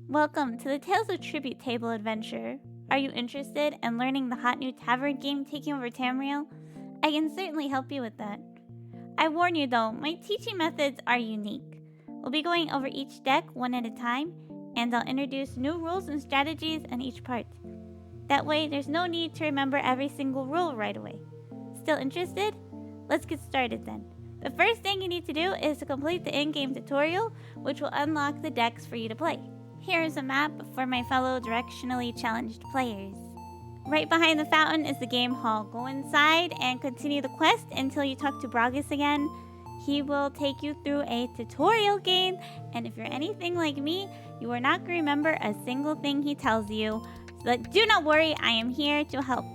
Welcome to the Tales of Tribute Table adventure. Are you interested in learning the hot new tavern game taking over Tamriel? I can certainly help you with that. I warn you though, my teaching methods are unique. We'll be going over each deck one at a time, and I'll introduce new rules and strategies in each part. That way, there's no need to remember every single rule right away. Still interested? Let's get started then. The first thing you need to do is to complete the in-game tutorial, which will unlock the decks for you to play. Here is a map for my fellow directionally challenged players. Right behind the fountain is the game hall. Go inside and continue the quest until you talk to Bragus again. He will take you through a tutorial game, and if you're anything like me, you are not going to remember a single thing he tells you. But do not worry, I am here to help.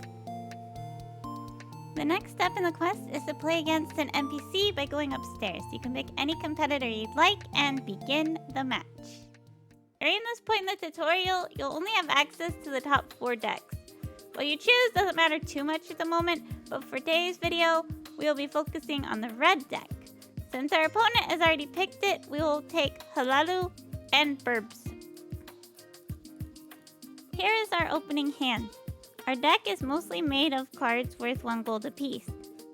The next step in the quest is to play against an NPC by going upstairs. You can pick any competitor you'd like and begin the match. During this point in the tutorial, you'll only have access to the top 4 decks. What you choose doesn't matter too much at the moment, but for today's video, we will be focusing on the red deck. Since our opponent has already picked it, we will take Hlaalu and Burbs. Here is our opening hand. Our deck is mostly made of cards worth 1 gold apiece,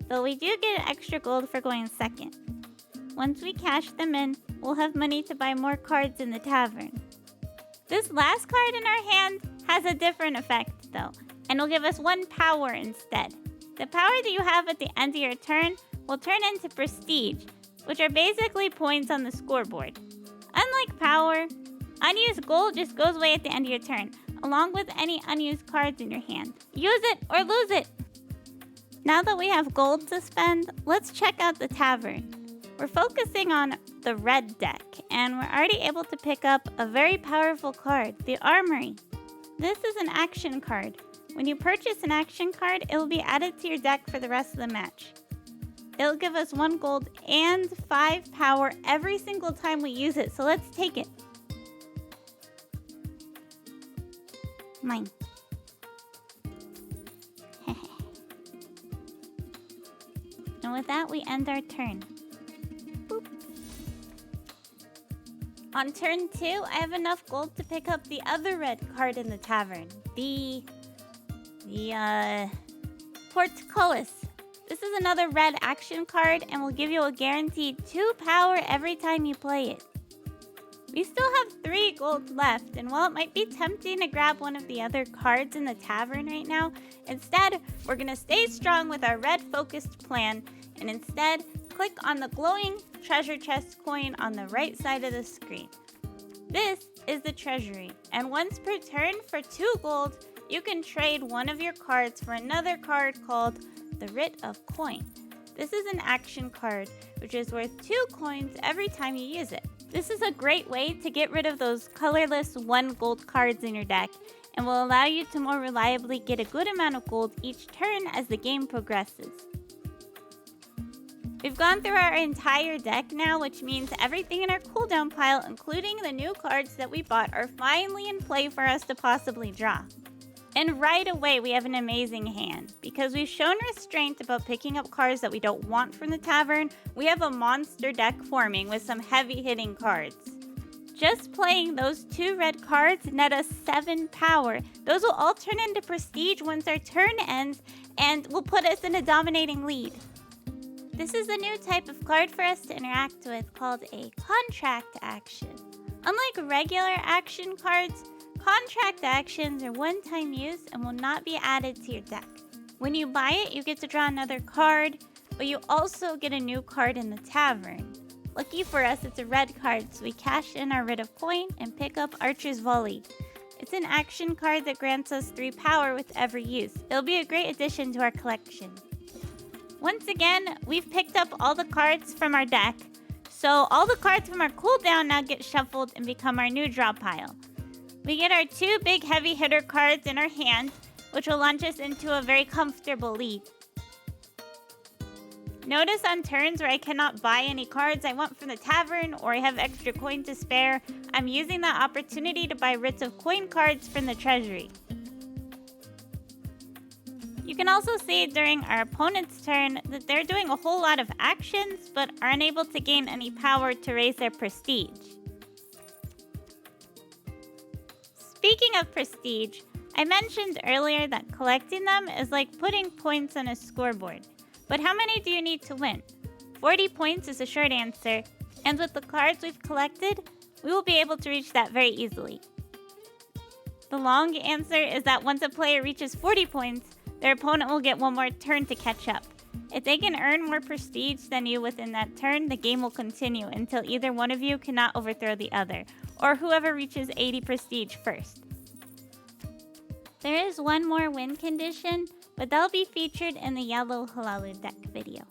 though we do get extra gold for going second. Once we cash them in, we'll have money to buy more cards in the tavern. This last card in our hand has a different effect though, and will give us 1 power instead. The power that you have at the end of your turn will turn into prestige, which are basically points on the scoreboard. Unlike power, unused gold just goes away at the end of your turn, along with any unused cards in your hand. Use it or lose it! Now that we have gold to spend, let's check out the tavern. We're focusing on the red deck, and we're already able to pick up a very powerful card, the Armory. This is an action card. When you purchase an action card, it will be added to your deck for the rest of the match. It'll give us 1 gold and 5 power every single time we use it, so let's take it. Mine. And with that, we end our turn. Boop. On turn 2, I have enough gold to pick up the other red card in the tavern. The Portcullis. This is another red action card and will give you a guaranteed 2 power every time you play it. We still have 3 gold left, and while it might be tempting to grab one of the other cards in the tavern right now, instead, we're going to stay strong with our red-focused plan, and instead, click on the glowing treasure chest coin on the right side of the screen. This is the treasury, and once per turn for 2 gold, you can trade one of your cards for another card called the Writ of Coin. This is an action card, which is worth 2 coins every time you use it. This is a great way to get rid of those colorless 1 gold cards in your deck, and will allow you to more reliably get a good amount of gold each turn as the game progresses. We've gone through our entire deck now, which means everything in our cooldown pile, including the new cards that we bought, are finally in play for us to possibly draw. And right away, we have an amazing hand. Because we've shown restraint about picking up cards that we don't want from the tavern, we have a monster deck forming with some heavy-hitting cards. Just playing those 2 red cards net us 7 power. Those will all turn into prestige once our turn ends, and will put us in a dominating lead. This is a new type of card for us to interact with called a contract action. Unlike regular action cards, contract actions are one-time use and will not be added to your deck. When you buy it, you get to draw another card, but you also get a new card in the tavern. Lucky for us, it's a red card, so we cash in our Writ of Coin and pick up Archer's Volley. It's an action card that grants us 3 power with every use. It'll be a great addition to our collection. Once again, we've picked up all the cards from our deck, so all the cards from our cooldown now get shuffled and become our new draw pile. We get our 2 big heavy hitter cards in our hand, which will launch us into a very comfortable lead. Notice on turns where I cannot buy any cards I want from the tavern, or I have extra coin to spare, I'm using that opportunity to buy Writs of Coin cards from the treasury. You can also see during our opponent's turn that they're doing a whole lot of actions, but are unable to gain any power to raise their prestige. Speaking of prestige, I mentioned earlier that collecting them is like putting points on a scoreboard. But how many do you need to win? 40 points is a short answer, and with the cards we've collected, we will be able to reach that very easily. The long answer is that once a player reaches 40 points, their opponent will get one more turn to catch up. If they can earn more prestige than you within that turn, the game will continue until either one of you cannot overthrow the other, or whoever reaches 80 prestige first. There is one more win condition, but that'll be featured in the Yellow Hlaalu Deck video.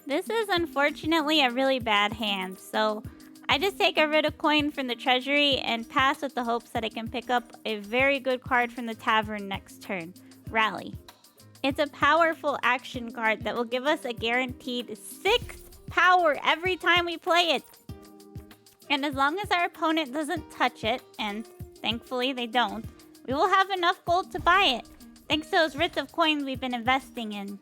This is unfortunately a really bad hand, so I just take a rid of coin from the treasury and pass with the hopes that I can pick up a very good card from the tavern next turn, Rally. It's a powerful action card that will give us a guaranteed 6 power every time we play it. And as long as our opponent doesn't touch it, and thankfully they don't, we will have enough gold to buy it, thanks to those writs of coins we've been investing in.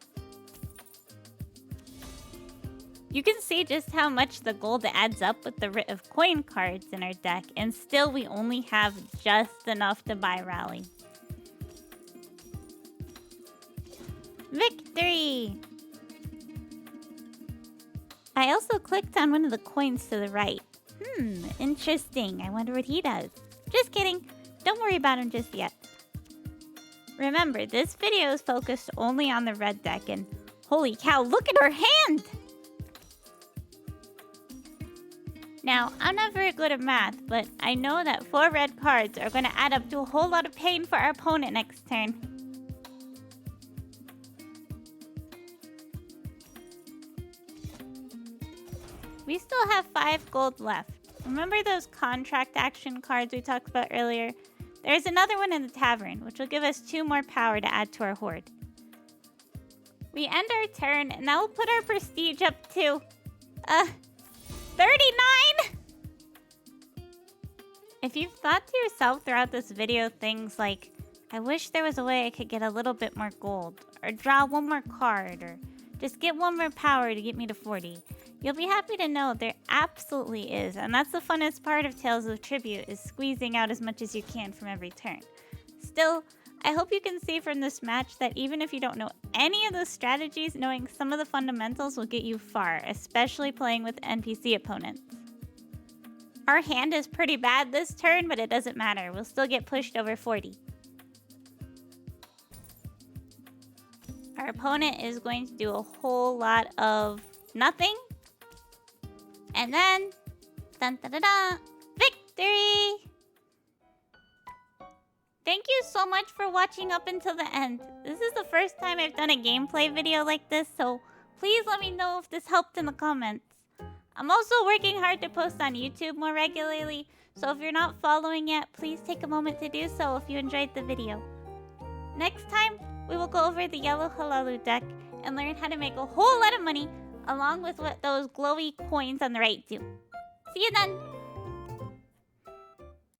You can see just how much the gold adds up with the writ of coin cards in our deck, and still we only have just enough to buy Rally. Victory! I also clicked on one of the coins to the right. Interesting. I wonder what he does. Just kidding. Don't worry about him just yet. Remember, this video is focused only on the red deck, and holy cow, look at her hand! Now, I'm not very good at math, but I know that 4 red cards are going to add up to a whole lot of pain for our opponent next turn. We still have 5 gold left. Remember those contract action cards we talked about earlier? There's another one in the tavern, which will give us 2 more power to add to our hoard. We end our turn, and that will put our prestige up to 39! If you've thought to yourself throughout this video things like, I wish there was a way I could get a little bit more gold, or draw 1 more card, or just get 1 more power to get me to 40, you'll be happy to know there absolutely is, and that's the funnest part of Tales of Tribute, is squeezing out as much as you can from every turn. Still, I hope you can see from this match that even if you don't know any of those strategies, knowing some of the fundamentals will get you far, especially playing with NPC opponents. Our hand is pretty bad this turn, but it doesn't matter. We'll still get pushed over 40. Our opponent is going to do a whole lot of nothing. And then, dun dun dun dun, victory! Thank you so much for watching up until the end. This is the first time I've done a gameplay video like this, so please let me know if this helped in the comments. I'm also working hard to post on YouTube more regularly, so if you're not following yet, please take a moment to do so if you enjoyed the video. Next time, we will go over the Yellow Hlaalu deck and learn how to make a whole lot of money, along with what those glowy coins on the right do. See you then!